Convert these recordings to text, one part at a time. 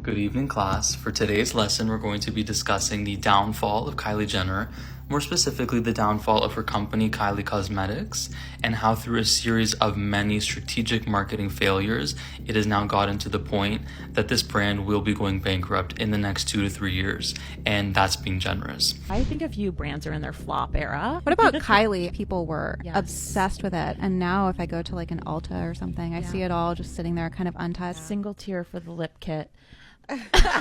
Good evening, class. For today's lesson, we're going to be discussing the downfall of Kylie Jenner, more specifically the downfall of her company, Kylie Cosmetics, and how through a series of many strategic marketing failures, it has now gotten to the point that this brand will be going bankrupt in the next 2 to 3 years, and that's being generous. I think a few brands are in their flop era. What about Kylie? People were Yes. obsessed with it. And now if I go to like an Ulta or something, I see it all just sitting there kind of untouched. Single tier for the lip kit.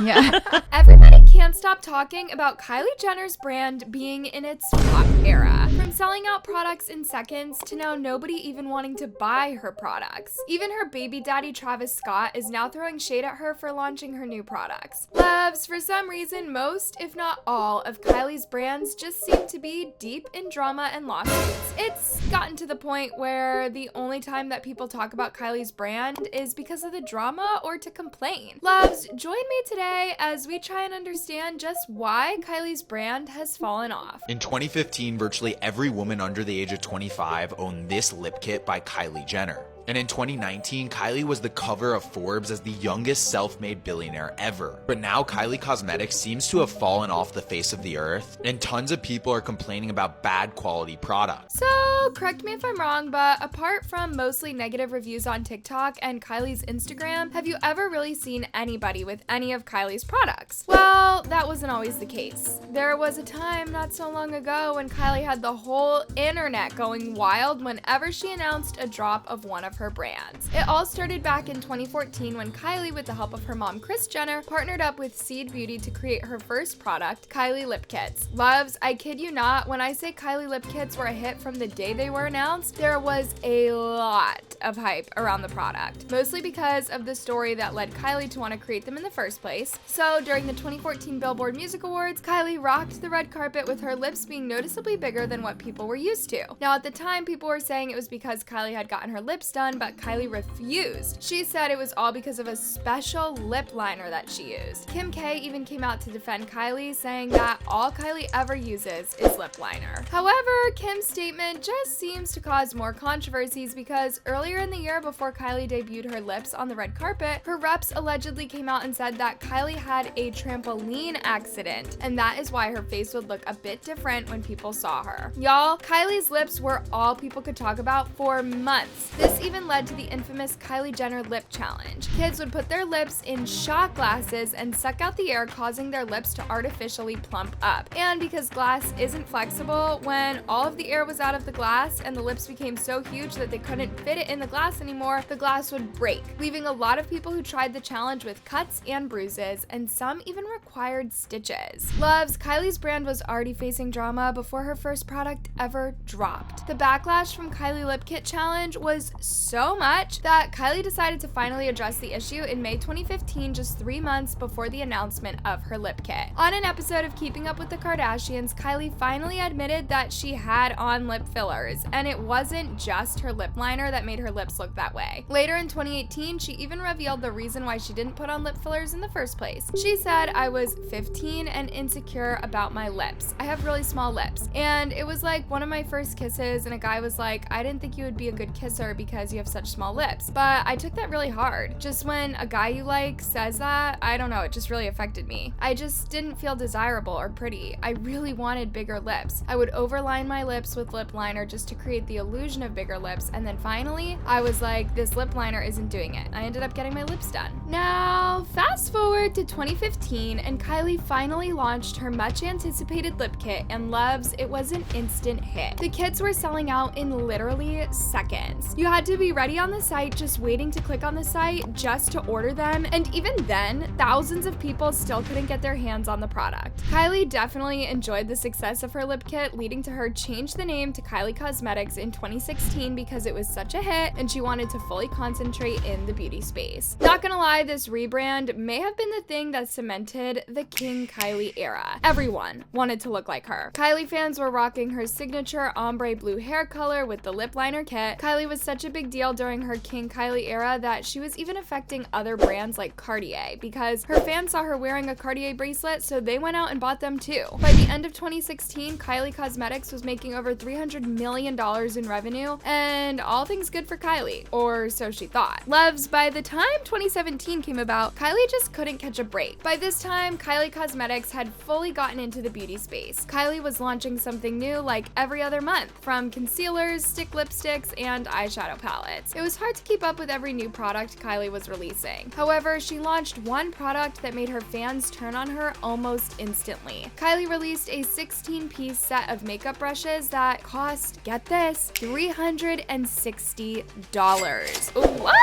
Yeah. Everybody can't stop talking about Kylie Jenner's brand being in its flop era. From selling out products in seconds to now nobody even wanting to buy her products. Even her baby daddy Travis Scott is now throwing shade at her for launching her new products. Luvs, for some reason, most, if not all, of Kylie's brands just seem to be deep in drama and lawsuits. It's gotten to the point where the only time that people talk about Kylie's brand is because of the drama or to complain. Luvs, join me today as we try and understand just why Kylie's brand has fallen off. In 2015, virtually every woman under the age of 25 owned this lip kit by Kylie Jenner. And in 2019, Kylie was the cover of Forbes as the youngest self-made billionaire ever. But now Kylie Cosmetics seems to have fallen off the face of the earth, and tons of people are complaining about bad quality products. So, correct me if I'm wrong, but apart from mostly negative reviews on TikTok and Kylie's Instagram, have you ever really seen anybody with any of Kylie's products? Well, that wasn't always the case. There was a time not so long ago when Kylie had the whole internet going wild whenever she announced a drop of one of her brands. It all started back in 2014 when Kylie, with the help of her mom Kris Jenner, partnered up with Seed Beauty to create her first product, Kylie Lip Kits. Luvs, I kid you not, when I say Kylie Lip Kits were a hit from the day they were announced, there was a lot of hype around the product, mostly because of the story that led Kylie to want to create them in the first place. So during the 2014 Billboard Music Awards, Kylie rocked the red carpet with her lips being noticeably bigger than what people were used to. Now at the time, people were saying it was because Kylie had gotten her lips done, but Kylie refused. She said it was all because of a special lip liner that she used. Kim K even came out to defend Kylie, saying that all Kylie ever uses is lip liner. However, Kim's statement just seems to cause more controversies because earlier in the year, before Kylie debuted her lips on the red carpet, her reps allegedly came out and said that Kylie had a trampoline accident, and that is why her face would look a bit different when people saw her. Y'all, Kylie's lips were all people could talk about for months. This even led to the infamous Kylie Jenner lip challenge. Kids would put their lips in shot glasses and suck out the air, causing their lips to artificially plump up. And because glass isn't flexible, when all of the air was out of the glass and the lips became so huge that they couldn't fit it in the glass anymore, the glass would break, leaving a lot of people who tried the challenge with cuts and bruises, and some even required stitches. Luvs, Kylie's brand was already facing drama before her first product ever dropped. The backlash from Kylie Lip Kit Challenge was so much that Kylie decided to finally address the issue in May 2015, just 3 months before the announcement of her lip kit. On an episode of Keeping Up with the Kardashians, Kylie finally admitted that she had on lip fillers, and it wasn't just her lip liner that made her lips look that way. Later in 2018, she even revealed the reason why she didn't put on lip fillers in the first place. She said, "I was 15 and insecure about my lips. I have really small lips, and it was like one of my first kisses, and a guy was like, I didn't think you would be a good kisser because you have such small lips, but I took that really hard. Just when a guy you like says that, I don't know, it just really affected me. I just didn't feel desirable or pretty. I really wanted bigger lips. I would overline my lips with lip liner just to create the illusion of bigger lips, and then finally, I was like, this lip liner isn't doing it. I ended up getting my lips done." Now, fast forward to 2015, and Kylie finally launched her much anticipated lip kit, and Luvs, it was an instant hit. The kits were selling out in literally seconds. You had to be ready on the site, just waiting to click on the site just to order them, and even then, thousands of people still couldn't get their hands on the product. Kylie definitely enjoyed the success of her lip kit, leading to her change the name to Kylie Cosmetics in 2016 because it was such a hit and she wanted to fully concentrate in the beauty space. Not gonna lie, this rebrand may have been the thing that cemented the King Kylie era. Everyone wanted to look like her. Kylie fans were rocking her signature ombre blue hair color with the lip liner kit. Kylie was such a big big deal during her King Kylie era that she was even affecting other brands like Cartier, because her fans saw her wearing a Cartier bracelet, so they went out and bought them too. By the end of 2016, Kylie Cosmetics was making over $300 million in revenue, and all things good for Kylie, or so she thought. Luvs, by the time 2017 came about, Kylie just couldn't catch a break. By this time, Kylie Cosmetics had fully gotten into the beauty space. Kylie was launching something new like every other month, from concealers, stick lipsticks, and eyeshadow palettes. It was hard to keep up with every new product Kylie was releasing. However, she launched one product that made her fans turn on her almost instantly. Kylie released a 16-piece set of makeup brushes that cost, get this, $360. What?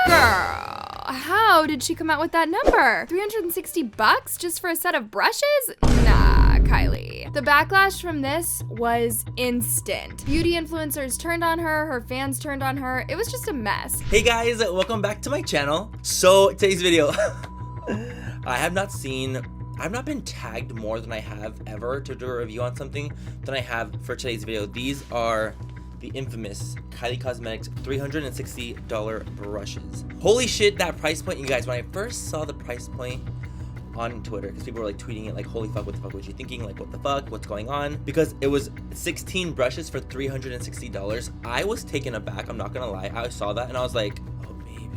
Girl, how did she come out with that number? $360 just for a set of brushes? Nah, Kylie. The backlash from this was instant. Beauty influencers turned on her, her fans turned on her. It was just a mess. Hey guys, welcome back to my channel. So today's video, I've not been tagged more than I have ever to do a review on something than I have for today's video. These are the infamous Kylie Cosmetics $360 brushes. Holy shit, that price point, you guys. When I first saw the price point on Twitter, because people were like tweeting it like, holy fuck, what the fuck was you thinking? Like, what the fuck, what's going on? Because it was 16 brushes for $360. I was taken aback, I'm not gonna lie. I saw that and I was like, oh baby,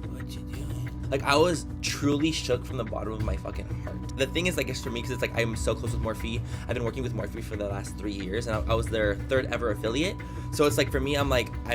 what you doing? Like, I was truly shook from the bottom of my fucking heart. The thing is, I guess for me, because it's like I'm so close with Morphe. I've been working with Morphe for the last 3 years, and I was their third ever affiliate. So it's like, for me, I'm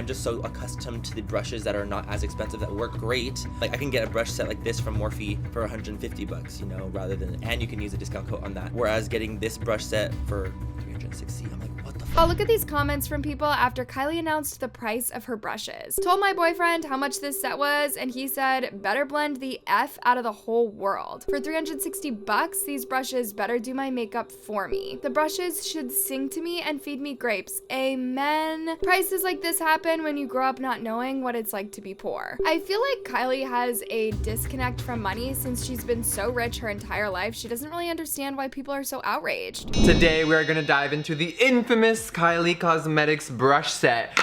just so accustomed to the brushes that are not as expensive, that work great. Like, I can get a brush set like this from Morphe for $150, you know, rather than, and you can use a discount code on that. Whereas getting this brush set for $360, I'm like, what the fuck? Oh, look at these comments from people after Kylie announced the price of her brushes. Told my boyfriend how much this set was, and he said, better blend the F out of the whole world. For $360, these brushes better do my makeup for me. The brushes should sing to me and feed me grapes. Amen. Prices like this happen when you grow up not knowing what it's like to be poor. I feel like Kylie has a disconnect from money since she's been so rich her entire life. She doesn't really understand why people are so outraged. Today we are gonna dive into the infamous Kylie Cosmetics brush set.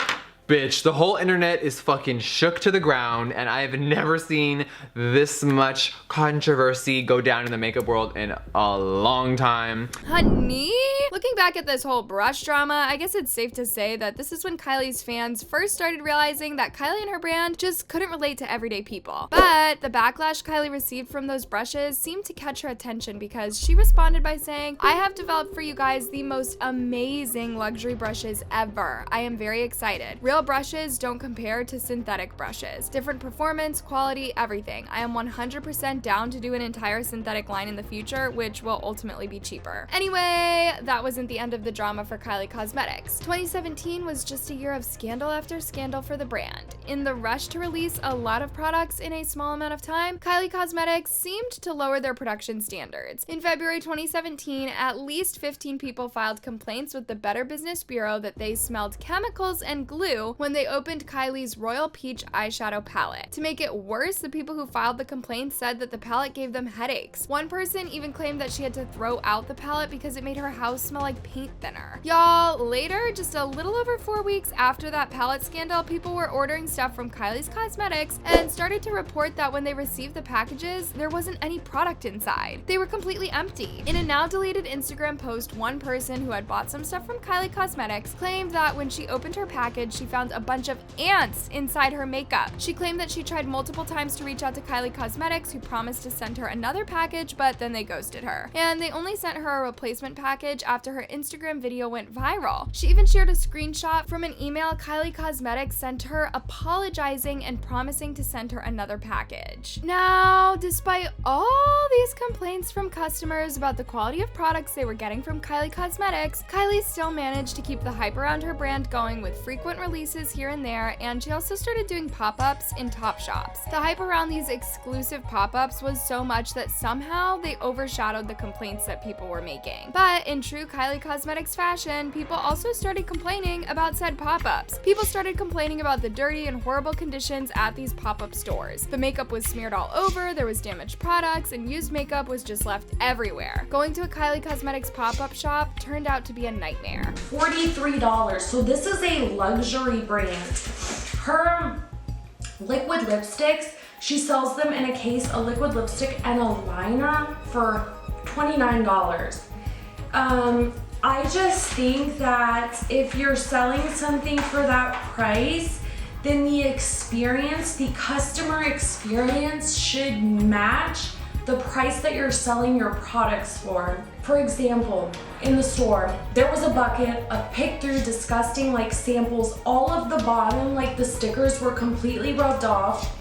Bitch, the whole internet is fucking shook to the ground, and I have never seen this much controversy go down in the makeup world in a long time. Honey? Looking back at this whole brush drama, I guess it's safe to say that this is when Kylie's fans first started realizing that Kylie and her brand just couldn't relate to everyday people. But the backlash Kylie received from those brushes seemed to catch her attention, because she responded by saying, I have developed for you guys the most amazing luxury brushes ever. I am very excited. Real brushes don't compare to synthetic brushes. Different performance, quality, everything. I am 100% down to do an entire synthetic line in the future, which will ultimately be cheaper. Anyway, that wasn't the end of the drama for Kylie Cosmetics. 2017 was just a year of scandal after scandal for the brand. In the rush to release a lot of products in a small amount of time, Kylie Cosmetics seemed to lower their production standards. In February 2017, at least 15 people filed complaints with the Better Business Bureau that they smelled chemicals and glue when they opened Kylie's Royal Peach eyeshadow palette. To make it worse, the people who filed the complaints said that the palette gave them headaches. One person even claimed that she had to throw out the palette because it made her house smell like paint thinner. Y'all, later, just a little over 4 weeks after that palette scandal, people were ordering stuff from Kylie's Cosmetics and started to report that when they received the packages, there wasn't any product inside. They were completely empty. In a now deleted Instagram post, one person who had bought some stuff from Kylie Cosmetics claimed that when she opened her package, she found a bunch of ants inside her makeup. She claimed that she tried multiple times to reach out to Kylie Cosmetics, who promised to send her another package, but then they ghosted her. And they only sent her a replacement package after her Instagram video went viral. She even shared a screenshot from an email Kylie Cosmetics sent her apologizing and promising to send her another package. Now, despite all these complaints from customers about the quality of products they were getting from Kylie Cosmetics, Kylie still managed to keep the hype around her brand going with frequent releases here and there, and she also started doing pop-ups in top shops. The hype around these exclusive pop-ups was so much that somehow they overshadowed the complaints that people were making. But in true Kylie Cosmetics fashion, people also started complaining about said pop-ups. People started complaining about the dirty and horrible conditions at these pop-up stores. The makeup was smeared all over, there was damaged products, and used makeup was just left everywhere. Going to a Kylie Cosmetics pop-up shop turned out to be a nightmare. $43. So this is a luxury brand. Her liquid lipsticks, she sells them in a case, a liquid lipstick and a liner for $29. I just think that if you're selling something for that price, then the experience, the customer experience should match the price that you're selling your products for. For example, in the store, there was a bucket of pick through disgusting like samples. All of the bottom, like the stickers were completely rubbed off.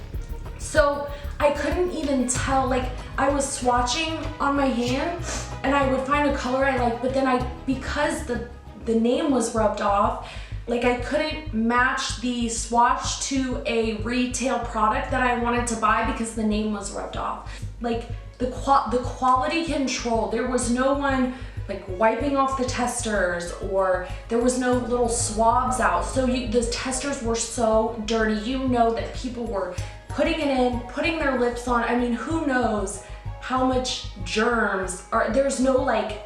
So I couldn't even tell, like I was swatching on my hand and I would find a color I liked, but then because the name was rubbed off, like I couldn't match the swatch to a retail product that I wanted to buy because the name was rubbed off. Like the quality control, there was no one like wiping off the testers, or there was no little swabs out. So the testers were so dirty. You know that people were putting it in, putting their lips on. I mean, who knows how much germs are, there's no like,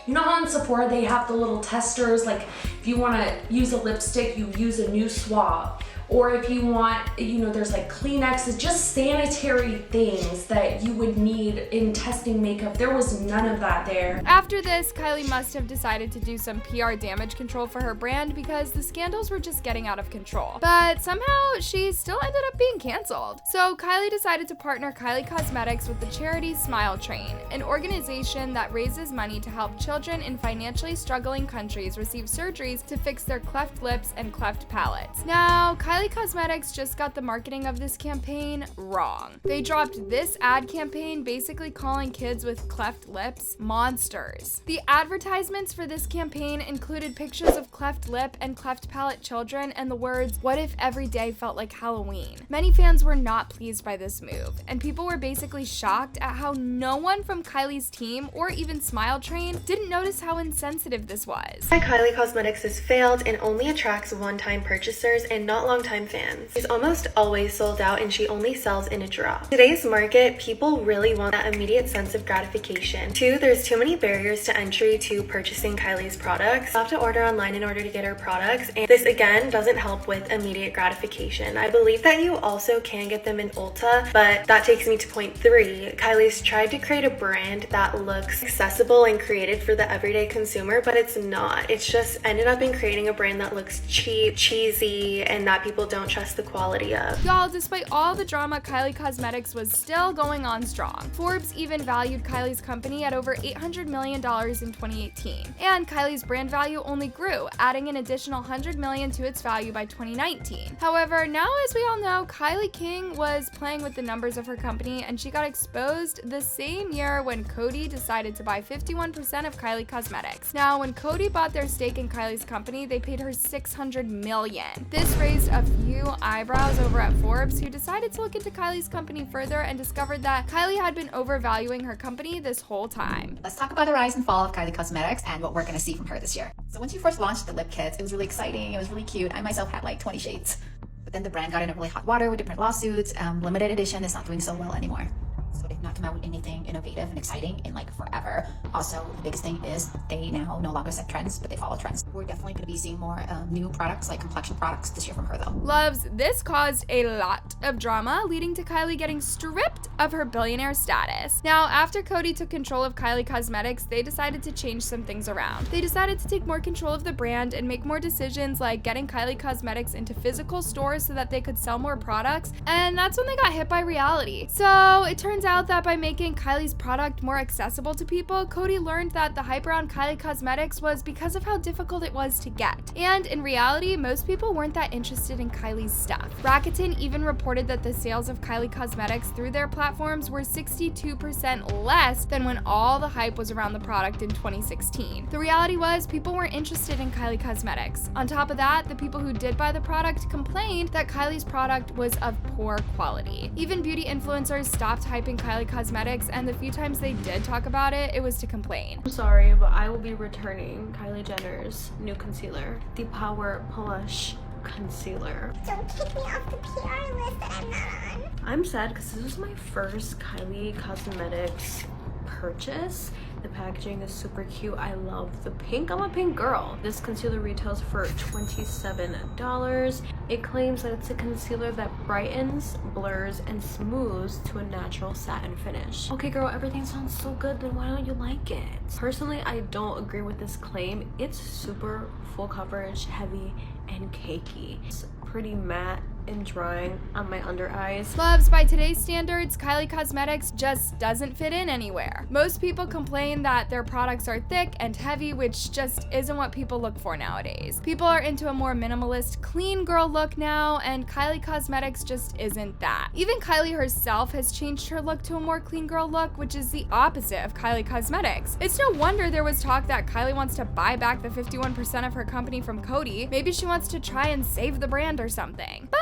you know how in Sephora they have the little testers, like if you want to use a lipstick, you use a new swab. Or if you want, you know, there's like Kleenexes, just sanitary things that you would need in testing makeup. There was none of that there. After this, Kylie must have decided to do some PR damage control for her brand because the scandals were just getting out of control. But somehow she still ended up being canceled. So Kylie decided to partner Kylie Cosmetics with the charity Smile Train, an organization that raises money to help children in financially struggling countries receive surgeries to fix their cleft lips and cleft palates. Now, Kylie Cosmetics just got the marketing of this campaign wrong. They dropped this ad campaign basically calling kids with cleft lips monsters. The advertisements for this campaign included pictures of cleft lip and cleft palate children and the words, "What if every day felt like Halloween?" Many fans were not pleased by this move, and people were basically shocked at how no one from Kylie's team or even Smile Train didn't notice how insensitive this was. Kylie Cosmetics has failed and only attracts one-time purchasers and not long-time fans. She's almost always sold out and she only sells in a drop. Today's market, people really want that immediate sense of gratification. 2, there's too many barriers to entry to purchasing Kylie's products. You have to order online in order to get her products, and this again doesn't help with immediate gratification. I believe that you also can get them in Ulta, but that takes me to point 3. Kylie's tried to create a brand that looks accessible and created for the everyday consumer, but it's not. It's just ended up in creating a brand that looks cheap, cheesy, and that people don't trust the quality of. Y'all, despite all the drama, Kylie Cosmetics was still going on strong. Forbes even valued Kylie's company at over $800 million in 2018. And Kylie's brand value only grew, adding an additional $100 million to its value by 2019. However, now as we all know, Kylie King was playing with the numbers of her company and she got exposed the same year when Coty decided to buy 51% of Kylie Cosmetics. Now, when Coty bought their stake in Kylie's company, they paid her $600 million. This raised a few eyebrows over at Forbes, who decided to look into Kylie's company further and discovered that Kylie had been overvaluing her company this whole time. Let's talk about the rise and fall of Kylie Cosmetics and what we're going to see from her this year. So when she first launched the lip kits, it was really exciting, it was really cute. I myself had like 20 shades. But then the brand got into really hot water with different lawsuits. Limited edition is not doing so well anymore. So they've not come out with anything innovative and exciting in like forever. Also, the biggest thing is they now no longer set trends, but they follow trends. We're definitely going to be seeing more new products, like complexion products this year from her though. Luvs, this caused a lot of drama, leading to Kylie getting stripped of her billionaire status. Now, after Coty took control of Kylie Cosmetics, they decided to change some things around. They decided to take more control of the brand and make more decisions like getting Kylie Cosmetics into physical stores so that they could sell more products, and that's when they got hit by reality. So it turns out that by making Kylie's product more accessible to people, Coty learned that the hype around Kylie Cosmetics was because of how difficult it was to get. And in reality, most people weren't that interested in Kylie's stuff. Rakuten even reported that the sales of Kylie Cosmetics through their platforms were 62% less than when all the hype was around the product in 2016. The reality was people weren't interested in Kylie Cosmetics. On top of that, the people who did buy the product complained that Kylie's product was of poor quality. Even beauty influencers stopped hyping Kylie Cosmetics, and the few times they did talk about it, it was to complain. I'm sorry, but I will be returning Kylie Jenner's new concealer, the Power Plush Concealer. Don't take me off the PR list that I'm not on. I'm sad because this was my first Kylie Cosmetics purchase. The packaging is super cute. I love the pink. I'm a pink girl. This concealer retails for $27. It claims that it's a concealer that brightens, blurs, and smooths to a natural satin finish. Okay girl, everything sounds so good, then why don't you like it? Personally, I don't agree with this claim. It's super full coverage, heavy, and cakey. It's pretty matte and drying on my under eyes. Luvs, by today's standards, Kylie Cosmetics just doesn't fit in anywhere. Most people complain that their products are thick and heavy, which just isn't what people look for nowadays. People are into a more minimalist, clean girl look now, and Kylie Cosmetics just isn't that. Even Kylie herself has changed her look to a more clean girl look, which is the opposite of Kylie Cosmetics. It's no wonder there was talk that Kylie wants to buy back the 51% of her company from Coty. Maybe she wants to try and save the brand or something. But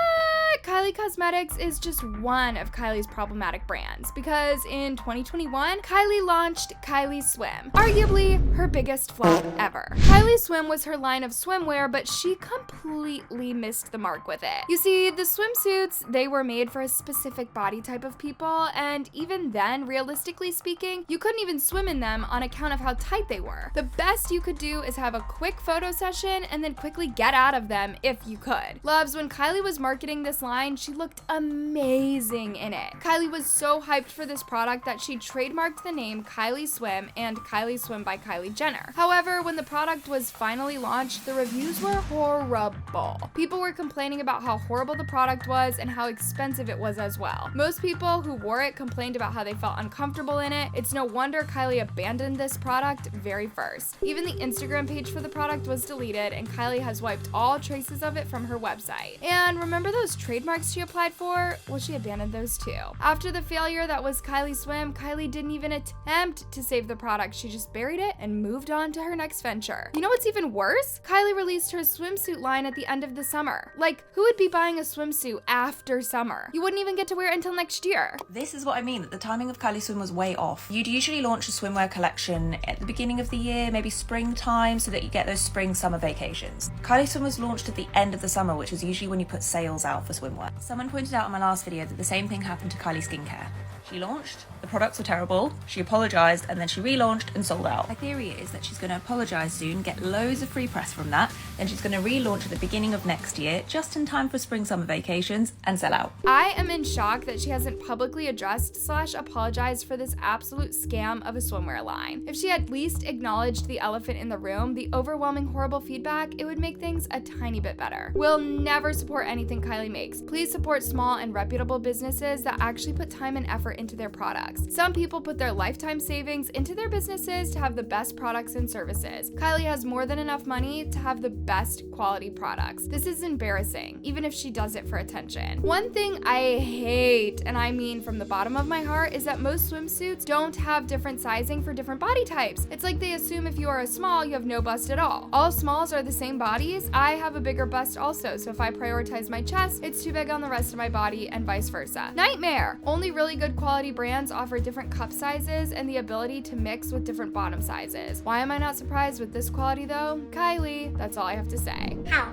Kylie Cosmetics is just one of Kylie's problematic brands, because in 2021, Kylie launched Kylie Swim, arguably her biggest flop ever. Kylie Swim was her line of swimwear, but she completely missed the mark with it. You see, the swimsuits, they were made for a specific body type of people, and even then, realistically speaking, you couldn't even swim in them on account of how tight they were. The best you could do is have a quick photo session and then quickly get out of them if you could. Luvs, when Kylie was marketing this line, she looked amazing in it. Kylie was so hyped for this product that she trademarked the name Kylie Swim and Kylie Swim by Kylie Jenner. However, when the product was finally launched, the reviews were horrible. People were complaining about how horrible the product was and how expensive it was as well. Most people who wore it complained about how they felt uncomfortable in it. It's no wonder Kylie abandoned this product very first. Even the Instagram page for the product was deleted, and Kylie has wiped all traces of it from her website. And remember those trademarks she applied for? Well, she abandoned those too. After the failure that was Kylie Swim, Kylie didn't even attempt to save the product. She just buried it and moved on to her next venture. You know what's even worse? Kylie released her swimsuit line at the end of the summer. Like, who would be buying a swimsuit after summer? You wouldn't even get to wear it until next year. This is what I mean, that the timing of Kylie Swim was way off. You'd usually launch a swimwear collection at the beginning of the year, maybe springtime, so that you get those spring-summer vacations. Kylie Swim was launched at the end of the summer, which is usually when you put sales out for swimwear. Someone pointed out in my last video that the same thing happened to Kylie Skincare. She launched, the products were terrible, she apologised, and then she relaunched and sold out. My theory is that she's going to apologise soon, get loads of free press from that, then she's going to relaunch at the beginning of next year, just in time for spring-summer vacations, and sell out. I am in shock that she hasn't publicly addressed / apologized for this absolute scam of a swimwear line. If she had at least acknowledged the elephant in the room, the overwhelming horrible feedback, it would make things a tiny bit better. We'll never support anything Kylie makes. Please support small and reputable businesses that actually put time and effort into their products. Some people put their lifetime savings into their businesses to have the best products and services. Kylie has more than enough money to have the best quality products. This is embarrassing, even if she does it for attention. One thing I hate, and I mean from the bottom of my heart, is that most swimsuits don't have different sizing for different body types. It's like they assume if you are a small, you have no bust at all. All smalls are the same bodies. I have a bigger bust also, so if I prioritize my chest, it's too big on the rest of my body and vice versa. Nightmare! Only really good quality brands offer different cup sizes and the ability to mix with different bottom sizes. Why am I not surprised with this quality though? Kylie, that's all I have to say. How?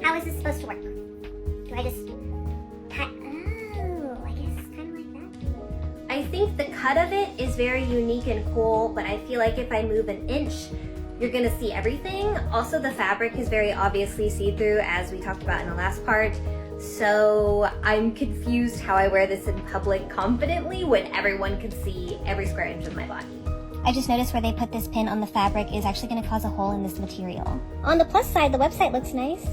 How is this supposed to work? Do I just cut? Oh, I guess it's kind of like that. I think the cut of it is very unique and cool, but I feel like if I move an inch, you're gonna see everything. Also, the fabric is very obviously see-through, as we talked about in the last part. So I'm confused how I wear this in public confidently when everyone can see every square inch of my body. I just noticed where they put this pin on the fabric is actually going to cause a hole in this material. On the plus side, the website looks nice.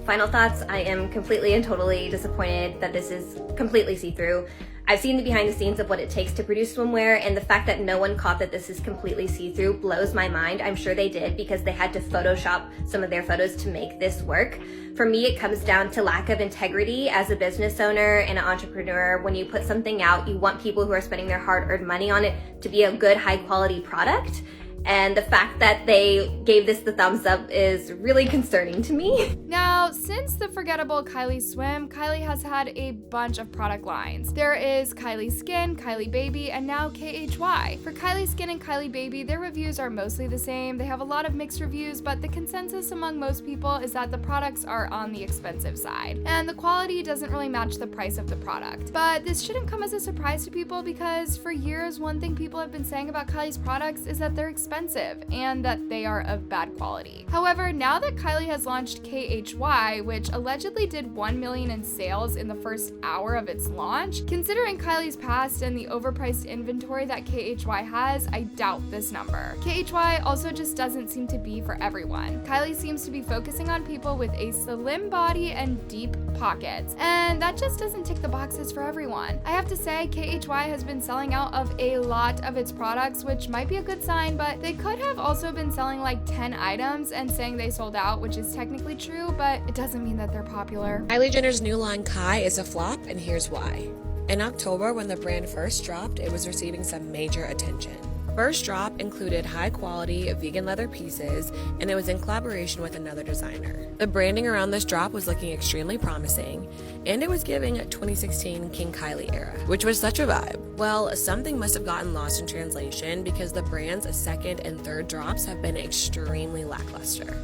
Final thoughts, I am completely and totally disappointed that this is completely see-through. I've seen the behind the scenes of what it takes to produce swimwear, and the fact that no one caught that this is completely see-through blows my mind. I'm sure they did, because they had to Photoshop some of their photos to make this work. For me, it comes down to lack of integrity as a business owner and an entrepreneur. When you put something out, you want people who are spending their hard-earned money on it to be a good, high-quality product. And the fact that they gave this the thumbs up is really concerning to me. Now, since the forgettable Kylie Swim, Kylie has had a bunch of product lines. There is Kylie Skin, Kylie Baby, and now KHY. For Kylie Skin and Kylie Baby, their reviews are mostly the same. They have a lot of mixed reviews, but the consensus among most people is that the products are on the expensive side, and the quality doesn't really match the price of the product. But this shouldn't come as a surprise to people, because for years, one thing people have been saying about Kylie's products is that they're expensive. expensive and that they are of bad quality. However, now that Kylie has launched KHY, which allegedly did 1 million in sales in the first hour of its launch, considering Kylie's past and the overpriced inventory that KHY has, I doubt this number. KHY also just doesn't seem to be for everyone. Kylie seems to be focusing on people with a slim body and deep pockets, and that just doesn't tick the boxes for everyone. I have to say, KHY has been selling out of a lot of its products, which might be a good sign, but they could have also been selling like 10 items and saying they sold out, which is technically true, but it doesn't mean that they're popular. Kylie Jenner's new line Kai is a flop, and here's why. In October, when the brand first dropped, it was receiving some major attention. First drop included high-quality vegan leather pieces, and it was in collaboration with another designer. The branding around this drop was looking extremely promising, and it was giving a 2016 King Kylie era, which was such a vibe. Well, something must have gotten lost in translation because the brand's second and third drops have been extremely lackluster.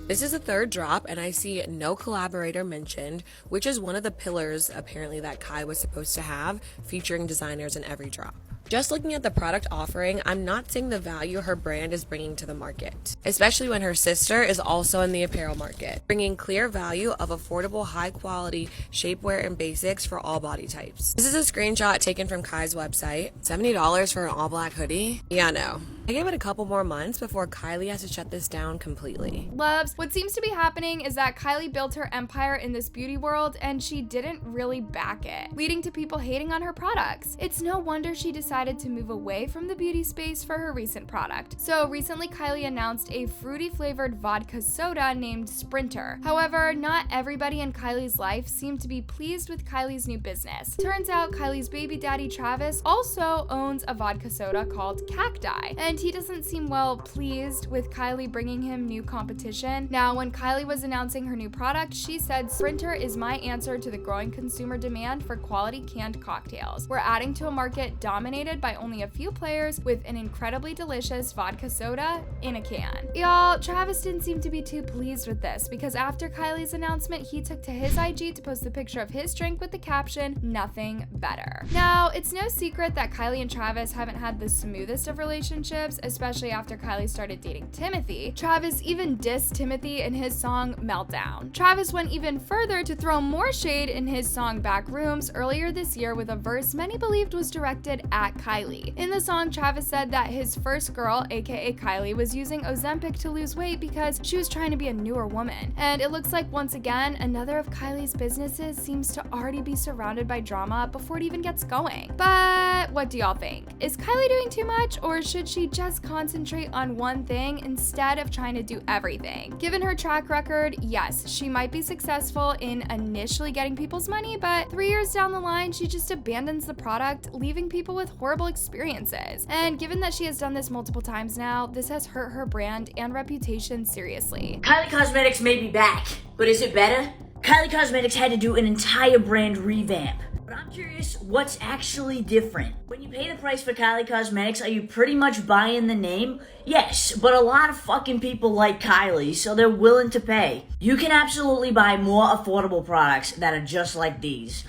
This is the third drop, and I see no collaborator mentioned, which is one of the pillars apparently that Kai was supposed to have, featuring designers in every drop. Just looking at the product offering, I'm not seeing the value her brand is bringing to the market, especially when her sister is also in the apparel market, bringing clear value of affordable, high-quality shapewear and basics for all body types. This is a screenshot taken from Kai's website. $70 for an all-black hoodie? Yeah, no. I gave it a couple more months before Kylie has to shut this down completely. Luvs, what seems to be happening is that Kylie built her empire in this beauty world and she didn't really back it, leading to people hating on her products. It's no wonder she decided to move away from the beauty space for her recent product. So recently Kylie announced a fruity flavored vodka soda named Sprinter. However, not everybody in Kylie's life seemed to be pleased with Kylie's new business. Turns out Kylie's baby daddy Travis also owns a vodka soda called Cacti, and he doesn't seem well pleased with Kylie bringing him new competition. Now, when Kylie was announcing her new product, she said, "Sprinter is my answer to the growing consumer demand for quality canned cocktails. We're adding to a market dominated by only a few players with an incredibly delicious vodka soda in a can." Y'all, Travis didn't seem to be too pleased with this because after Kylie's announcement, he took to his IG to post a picture of his drink with the caption, "Nothing better." Now, it's no secret that Kylie and Travis haven't had the smoothest of relationships, especially after Kylie started dating Timothy. Travis even dissed Timothy in his song Meltdown. Travis went even further to throw more shade in his song Backrooms earlier this year with a verse many believed was directed at Kylie. In the song, Travis said that his first girl, aka Kylie, was using Ozempic to lose weight because she was trying to be a newer woman. And it looks like once again, another of Kylie's businesses seems to already be surrounded by drama before it even gets going. But what do y'all think? Is Kylie doing too much, or should she just concentrate on one thing instead of trying to do everything? Given her track record, yes, she might be successful in initially getting people's money, but 3 years down the line, she just abandons the product, leaving people with horrible experiences. And given that she has done this multiple times now, this has hurt her brand and reputation seriously. Kylie Cosmetics may be back, but is it better? Kylie Cosmetics had to do an entire brand revamp. But I'm curious, what's actually different? When you pay the price for Kylie Cosmetics, are you pretty much buying the name? Yes, but a lot of fucking people like Kylie, so they're willing to pay. You can absolutely buy more affordable products that are just like these.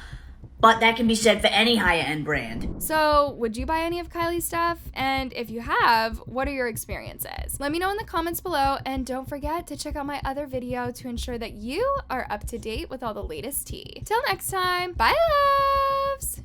But that can be said for any higher end brand. So, would you buy any of Kylie's stuff? And if you have, what are your experiences? Let me know in the comments below, and don't forget to check out my other video to ensure that you are up to date with all the latest tea. Till next time, bye loves!